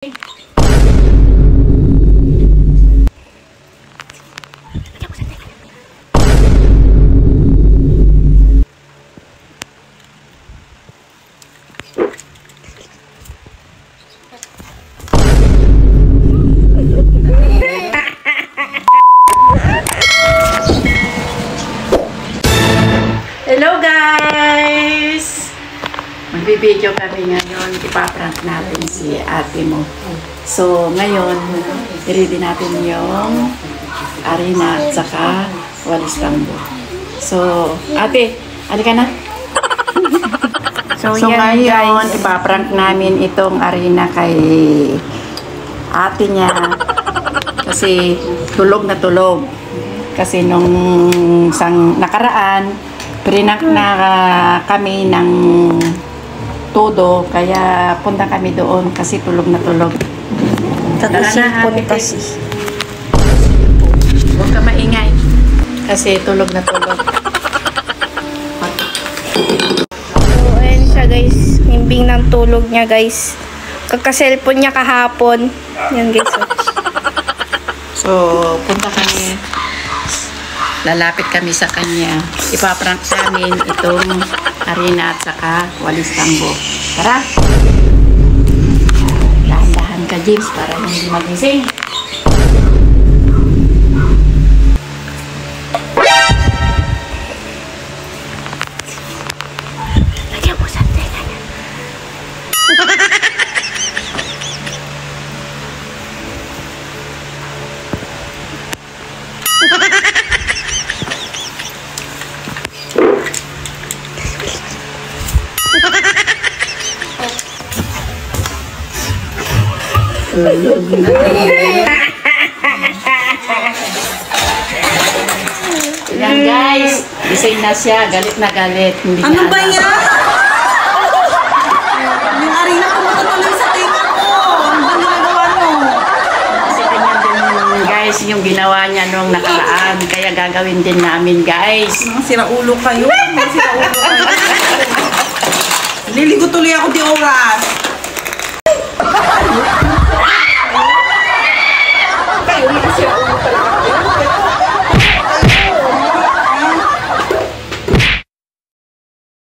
Hello guys! Magbibideo kami ngayon, ipaprank natin si ate mo. So ngayon, i-ready natin yung arena at saka walis tambo. So ate, halika na. So ngayon, ipaprank namin itong arena kay ate niya. Kasi tulog na tulog. Kasi nung nakaraan, prinank na kami ng todo, kaya punta kami doon kasi tulog na tulog. Tatasipon kasi. Huwag ka maingay kasi tulog na tulog. So, ayan siya guys. Himbing ng tulog niya guys. Kaka-cellphone niya kahapon. Yan guys. So, punta kami. Lalapit kami sa kanya. Ipaprank namin itong arena at saka walis tambo. Tara! Dahan-dahan ka, James, para hindi magising. Lagyan mo sa tenga niya. Yan guys, gising na siya, galit na galit. Hindi Ano niya ba alam. yan? Yung arena pumunta tuloy sa tenga ko. Ano ba ginagawa mo? Kasi ganyan din guys, yung ginawa niya nung nakaraan. Kaya gagawin din namin guys. Siraulo kayo. Siraulo kayo. Liligo tuloy ako di oras.